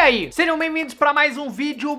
aí, sejam bem-vindos para mais um vídeo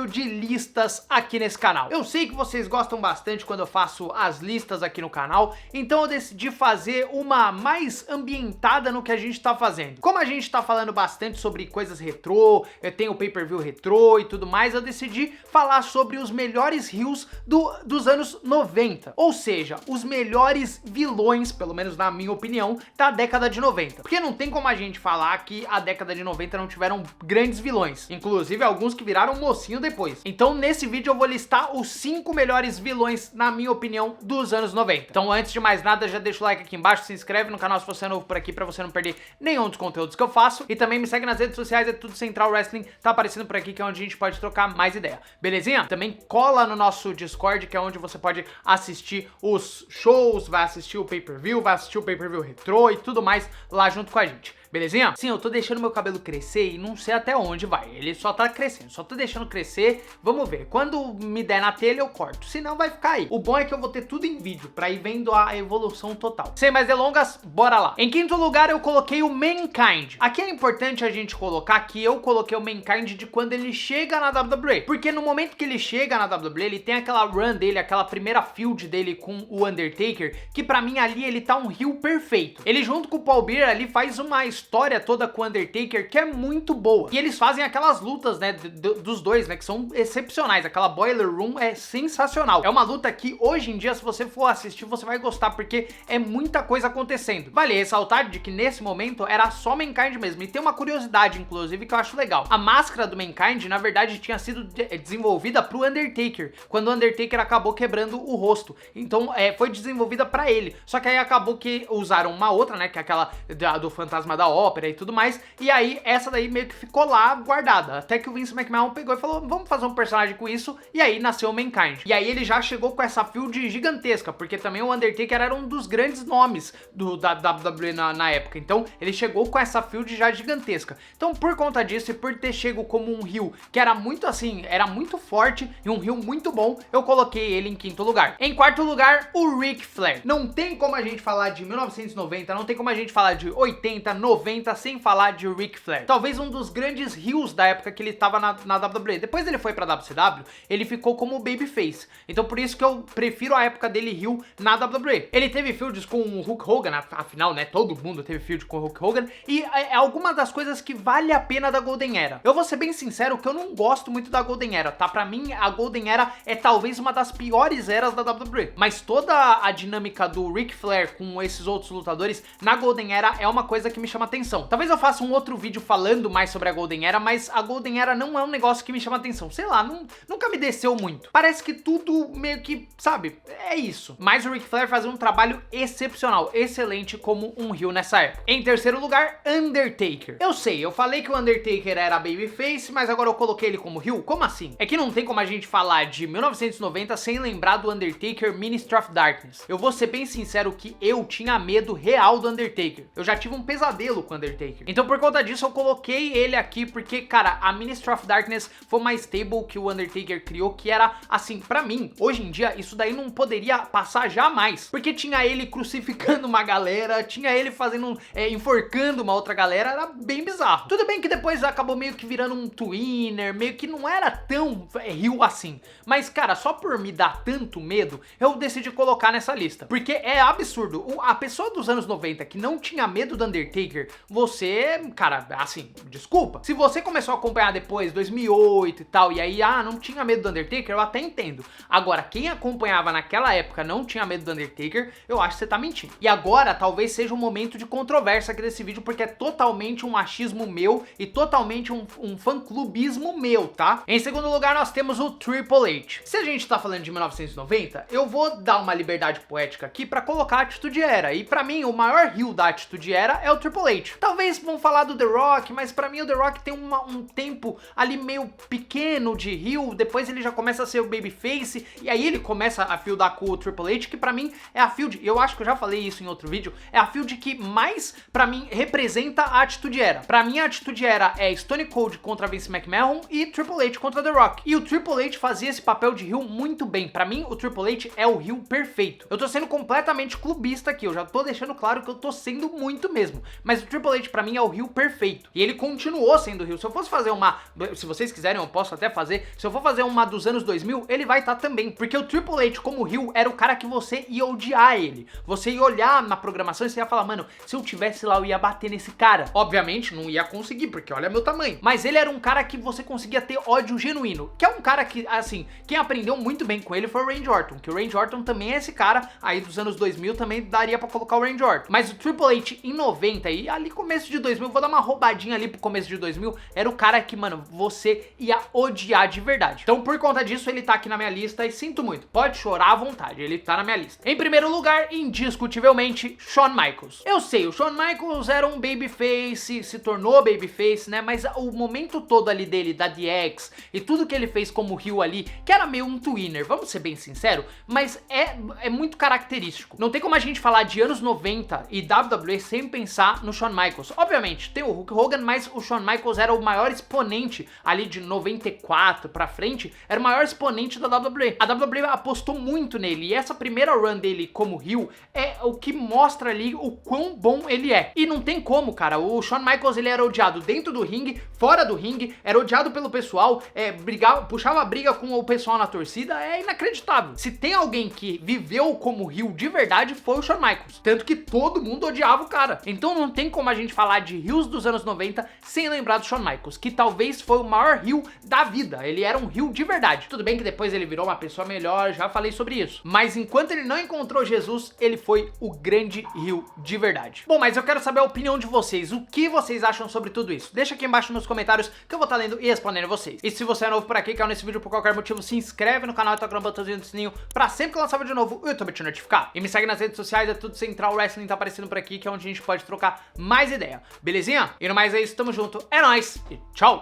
de listas aqui nesse canal. Eu sei que vocês gostam bastante quando eu faço as listas aqui no canal, então eu decidi fazer uma mais ambientada no que a gente tá fazendo. Como a gente tá falando bastante sobre coisas retrô, eu tenho o pay-per-view retrô e tudo mais, eu decidi falar sobre os melhores heroes dos anos 90, ou seja, os melhores vilões, pelo menos na minha opinião, da década de 90. Porque não tem como a gente falar que a década de 90 não tiveram grandes vilões, inclusive alguns que viraram mocinho depois. Então nesse vídeo eu vou listar os 5 melhores vilões, na minha opinião, dos anos 90. Então antes de mais nada, já deixa o like aqui embaixo, se inscreve no canal se você é novo por aqui, pra você não perder nenhum dos conteúdos que eu faço, e também me segue nas redes sociais, é tudo Central Wrestling, tá aparecendo por aqui, que é onde a gente pode trocar mais ideia, belezinha? Também cola no nosso Discord, que é onde você pode assistir os shows, vai assistir o pay-per-view, vai assistir o pay-per-view retrô e tudo mais lá junto com a gente. Belezinha? Sim, eu tô deixando meu cabelo crescer e não sei até onde vai. Ele só tá crescendo, só tô deixando crescer. Vamos ver. Quando me der na telha eu corto, senão vai ficar aí. O bom é que eu vou ter tudo em vídeo pra ir vendo a evolução total. Sem mais delongas, bora lá. Em quinto lugar eu coloquei o Mankind. Aqui é importante a gente colocar que eu coloquei o Mankind de quando ele chega na WWE. Porque no momento que ele chega na WWE, ele tem aquela run dele, aquela primeira feud dele com o Undertaker, que pra mim ali ele tá um heel perfeito. Ele junto com o Paul Bearer ali faz uma história toda com o Undertaker que é muito boa. E eles fazem aquelas lutas, né, dos dois, né, que são excepcionais. Aquela Boiler Room é sensacional. É uma luta que hoje em dia, se você for assistir, você vai gostar, porque é muita coisa acontecendo. Vale ressaltar de que nesse momento era só Mankind mesmo. E tem uma curiosidade, inclusive, que eu acho legal. A máscara do Mankind, na verdade, tinha sido desenvolvida pro Undertaker, quando o Undertaker acabou quebrando o rosto. Então, foi desenvolvida pra ele. Só que aí acabou que usaram uma outra, né, que é aquela do Fantasma da Ópera e tudo mais, e aí essa daí meio que ficou lá guardada, até que o Vince McMahon pegou e falou, vamos fazer um personagem com isso, e aí nasceu o Mankind. E aí ele já chegou com essa feud gigantesca, porque também o Undertaker era um dos grandes nomes da WWE na época, então ele chegou com essa feud já gigantesca. Então por conta disso e por ter chego como um heel que era muito assim, era muito forte e um heel muito bom, eu coloquei ele em quinto lugar. Em quarto lugar, o Ric Flair. Não tem como a gente falar de 1990, não tem como a gente falar de 80, 90 sem falar de Ric Flair. Talvez um dos grandes heels da época que ele tava na WWE. Depois ele foi pra WCW, ele ficou como babyface. Então por isso que eu prefiro a época dele heel na WWE. Ele teve feuds com o Hulk Hogan, afinal, né, todo mundo teve feud com o Hulk Hogan, e é alguma das coisas que vale a pena da Golden Era. Eu vou ser bem sincero que eu não gosto muito da Golden Era, tá? Pra mim, a Golden Era é talvez uma das piores eras da WWE. Mas toda a dinâmica do Ric Flair com esses outros lutadores na Golden Era é uma coisa que me chama atenção. Talvez eu faça um outro vídeo falando mais sobre a Golden Era, mas a Golden Era não é um negócio que me chama atenção. Sei lá, nunca me desceu muito. Parece que tudo meio que, sabe, é isso. Mas o Ric Flair fazia um trabalho excepcional, excelente como um heel nessa época. Em terceiro lugar, Undertaker. Eu sei, eu falei que o Undertaker era babyface, mas agora eu coloquei ele como heel? Como assim? É que não tem como a gente falar de 1990 sem lembrar do Undertaker Ministry of Darkness. Eu vou ser bem sincero que eu tinha medo real do Undertaker. Eu já tive um pesadelo com o Undertaker. Então por conta disso eu coloquei ele aqui porque, cara, a Ministry of Darkness foi uma stable que o Undertaker criou que era, assim, pra mim, hoje em dia, isso daí não poderia passar jamais. Porque tinha ele crucificando uma galera, tinha ele fazendo, enforcando uma outra galera, era bem bizarro. Tudo bem que depois acabou meio que virando um twinner, meio que não era tão heel assim. Mas, cara, só por me dar tanto medo, eu decidi colocar nessa lista. Porque é absurdo. A pessoa dos anos 90 que não tinha medo do Undertaker, você, cara, assim, desculpa. Se você começou a acompanhar depois, 2008 e tal, e aí, não tinha medo do Undertaker, eu até entendo. Agora, quem acompanhava naquela época não tinha medo do Undertaker, eu acho que você tá mentindo. E agora, talvez seja um momento de controvérsia aqui desse vídeo, porque é totalmente um achismo meu e totalmente um fã-clubismo meu, tá? Em segundo lugar, nós temos o Triple H. Se a gente tá falando de 1990, eu vou dar uma liberdade poética aqui pra colocar a Attitude Era. E pra mim, o maior heel da Attitude Era é o Triple H. Talvez vão falar do The Rock, mas pra mim o The Rock tem um tempo ali meio pequeno de heel, depois ele já começa a ser o babyface, e aí ele começa a feudar com o Triple H, que pra mim é a feud, eu acho que eu já falei isso em outro vídeo, é a feud que mais, pra mim, representa a Attitude Era. Pra mim a Attitude Era é Stone Cold contra Vince McMahon e Triple H contra The Rock. E o Triple H fazia esse papel de heel muito bem. Pra mim, o Triple H é o heel perfeito. Eu tô sendo completamente clubista aqui, eu já tô deixando claro que eu tô sendo muito mesmo. Mas mas o Triple H pra mim é o heel perfeito. E ele continuou sendo heel. Se eu fosse fazer uma, se vocês quiserem eu posso até fazer, se eu for fazer uma dos anos 2000, ele vai estar também. Porque o Triple H como heel era o cara que você ia odiar ele. Você ia olhar na programação e você ia falar, mano, se eu tivesse lá eu ia bater nesse cara. Obviamente não ia conseguir, porque olha meu tamanho. Mas ele era um cara que você conseguia ter ódio genuíno. Que é um cara que, assim, quem aprendeu muito bem com ele foi o Randy Orton. Que o Randy Orton também é esse cara aí dos anos 2000, também daria pra colocar o Randy Orton. Mas o Triple H em 90 e ali começo de 2000, vou dar uma roubadinha ali pro começo de 2000, era o cara que, mano, você ia odiar de verdade. Então por conta disso ele tá aqui na minha lista e sinto muito, pode chorar à vontade, ele tá na minha lista. Em primeiro lugar, indiscutivelmente, Shawn Michaels. Eu sei, o Shawn Michaels era um babyface, se tornou babyface, né, mas o momento todo ali dele, da DX e tudo que ele fez como heel ali, que era meio um twinner, vamos ser bem sinceros, mas é muito característico. Não tem como a gente falar de anos 90 e WWE sem pensar no Shawn Michaels. Obviamente, tem o Hulk Hogan, mas o Shawn Michaels era o maior exponente ali de 94 pra frente, era o maior exponente da WWE. A WWE apostou muito nele e essa primeira run dele como heel é o que mostra ali o quão bom ele é. E não tem como, cara, o Shawn Michaels ele era odiado dentro do ringue, fora do ringue, era odiado pelo pessoal, brigava, puxava briga com o pessoal na torcida, é inacreditável. Se tem alguém que viveu como heel de verdade, foi o Shawn Michaels. Tanto que todo mundo odiava o cara. Então não tem como a gente falar de heels dos anos 90 sem lembrar do Shawn Michaels, que talvez foi o maior heel da vida. Ele era um heel de verdade. Tudo bem que depois ele virou uma pessoa melhor, já falei sobre isso. Mas enquanto ele não encontrou Jesus, ele foi o grande heel de verdade. Bom, mas eu quero saber a opinião de vocês. O que vocês acham sobre tudo isso? Deixa aqui embaixo nos comentários que eu vou estar lendo e respondendo vocês. E se você é novo por aqui, caiu nesse vídeo por qualquer motivo, se inscreve no canal e toca no botãozinho do sininho pra sempre que eu lançar vídeo novo, o YouTube te notificar. E me segue nas redes sociais, é tudo Central Wrestling, tá aparecendo por aqui, que é onde a gente pode trocar mais ideia. Belezinha? E no mais é isso, tamo junto, é nóis e tchau!